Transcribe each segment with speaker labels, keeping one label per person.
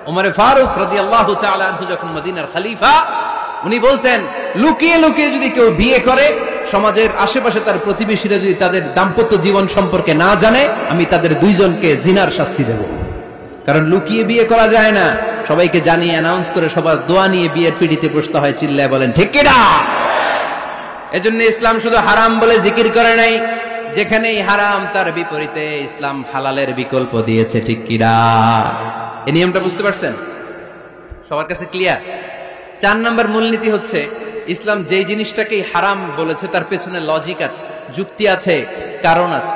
Speaker 1: উমরে ফারুক রাদিয়াল্লাহু তাআলা আনহু যখন মদিনার খলিফা, উনি বলতেন লুকিয়ে লুকিয়ে যদি কেউ বিয়ে করে, সমাজের আশেপাশে তার প্রতিবেশীরা যদি তাদের দাম্পত্য জীবন সম্পর্কে না জানে, আমি তাদের দুইজনকে জিনার শাস্তি দেব। কারণ লুকিয়ে বিয়ে করা যায় না, সবাইকে জানিয়ে অ্যানাউন্স করে সবার দোয়া নিয়ে বিয়ের পিড়িতে বসতে হয়। চিল্লায় বলেন ঠিক কিনা? এজন্য ইসলাম শুধু হারাম বলে জিকির করে নাই, যেখানেই হারাম তার বিপরীতে ইসলাম হালালের বিকল্প দিয়েছে। ঠিক কিনা? এই নিয়মটা বুঝতে পারছেন? সবার কাছে ক্লিয়ার? 4 নম্বর মূলনীতি হচ্ছে, ইসলাম যেই জিনিসটাকেই হারাম বলেছে তার পেছনে লজিক আছে, যুক্তি আছে, কারণ আছে।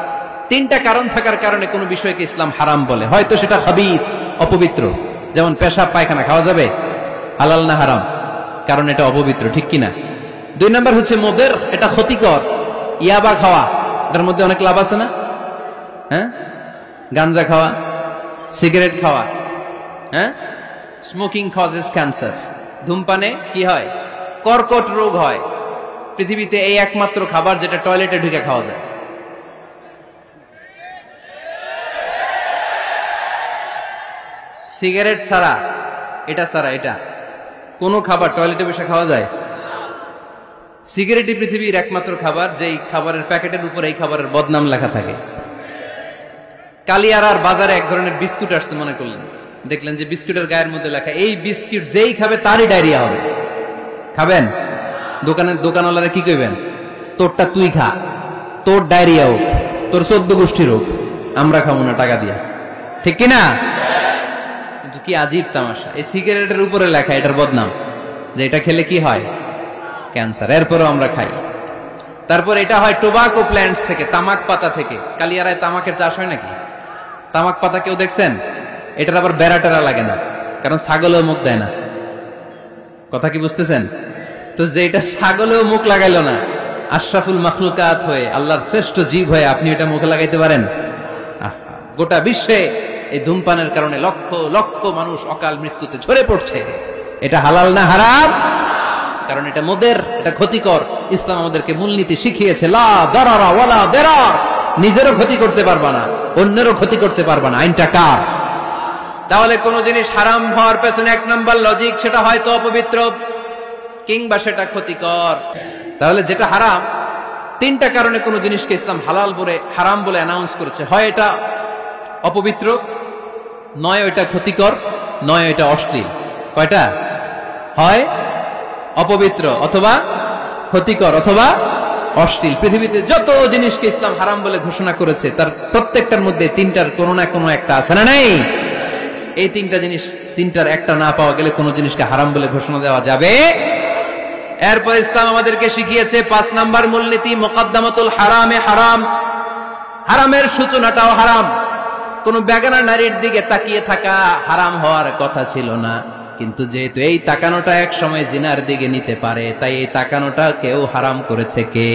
Speaker 1: 3টা কারণ থাকার কারণে কোনো বিষয়কে ইসলাম হারাম বলে। হয়তো সেটা হাবিস, অপবিত্র, যেমন পেশাব পায়খানা খাওয়া যাবে, হালাল না হারাম? কারণ এটা অপবিত্র। ঠিক কিনা? 2 নম্বর হচ্ছে মুদের, এটা ক্ষতিকর। ইয়াবা খাওয়া, এটার মধ্যে অনেক লাভ আছে না? হ্যাঁ, গাঞ্জা খাওয়া, সিগারেট খাওয়া, হ্যাঁ, স্মোকিং কজেস ক্যান্সার। ধূমপানে কি হয়? কর্কট রোগ হয়। পৃথিবীতে এই একমাত্র খাবার যেটা টয়লেটে ঢুকে খাওয়া যায়। সিগারেট ছাড়া, এটা ছাড়া, এটা কোন খাবার টয়লেটে বসে খাওয়া যায়? সিগারেটই পৃথিবীর একমাত্র খাবার যেই খাবারের প্যাকেটের উপর এই খাবারের বদনাম লেখা থাকে। কালিয়ারার বাজারে এক ধরনের বিস্কুট আসছে, মনে করলেন, দেখলেন যে বিস্কুটের গায়ের মধ্যে লেখা এই বিস্কুট যেই খাবে তারই ডায়রিয়া হবে। খাবেন? দোকানওয়ালারা কি কইবেন? তোরটা তুই খা, তোর ডায়রিয়া হোক, তোর 14 গোষ্ঠীর হোক, আমরা খাবো না টাকা দিয়া। ঠিক কিনা? কিন্তু কি আজীব তামাশা, এই সিগারেটের উপরে লেখা এটার বদনাম, যে এটা খেলে কি হয়? ক্যান্সার। এরপরও আমরা খাই। তারপর এটা হয় টোবাকো প্ল্যান্টস থেকে, তামাক পাতা থেকে। কালিয়ারায় তামাকের চাষ হয় নাকি? তামাক পাতা কেউ দেখছেন? এটার আবার বেড়াটেরা লাগে না, কারণ ছাগলেও মুখ দেয় না। কথা কি বুঝতেছেন? তো যে এটা ছাগলেও মুখ লাগাইলো না, আশরাফুল মাখলুকাত হয়ে, আল্লাহর শ্রেষ্ঠ জীব হয়ে আপনি এটা মুখে লাগাইতে পারেন? গোটা বিশ্বে এই ধূমপানের কারণে লক্ষ লক্ষ মানুষ অকাল মৃত্যুতে ঝরে পড়ছে। এটা হালাল না হারাম? কারণ এটা মুদের, এটা ক্ষতিকর। ইসলাম আমাদেরকে মূলনীতি শিখিয়েছে, লা দারারা ওয়ালা দিরার। নিজেরও ক্ষতি করতে পারবা না, অন্যেরও ক্ষতি করতে পারবা না। আইনটা কার? তাহলে কোন জিনিস হারাম হওয়ার পেছনে 1 নম্বর লজিক, সেটা হয়তো অপবিত্র কিংবা সেটা ক্ষতিকর। তাহলে যেটা হারাম, 3টা কারণে কোন জিনিসকে ইসলাম হালাল বলে, হারাম বলে অ্যানাউন্স করেছে। হয় এটা অপবিত্র, নয় এটা ক্ষতিকর, নয় এটা অশ্লীল। কয়টা? হয় অপবিত্র, অথবা ক্ষতিকর, অথবা অশ্লীল। পৃথিবীতে যত জিনিসকে ইসলাম হারাম বলে ঘোষণা করেছে তার প্রত্যেকটার মধ্যে 3টার কোনো না কোনো একটা আছে না নেই? এই 3টা জিনিস, 3টার একটা না পাওয়া গেলে কোন জিনিসকে হারাম বলে ঘোষণা দেওয়া যাবে? এরপর ইসলাম আমাদেরকে শিখিয়েছে 5 নাম্বার মূলনীতি, মুকদ্দামাতুল হারামে হারাম। হারামের সূচনাটাও হারাম। কোন বেগানা নারীর দিকে তাকিয়ে থাকা হারাম হওয়ার কথা ছিল না, কিন্তু যেহেতু এই তাকানোটা এক সময় জিনার দিকে নিতে পারে, তাই এই তাকানোটা কেউ হারাম করেছে কে?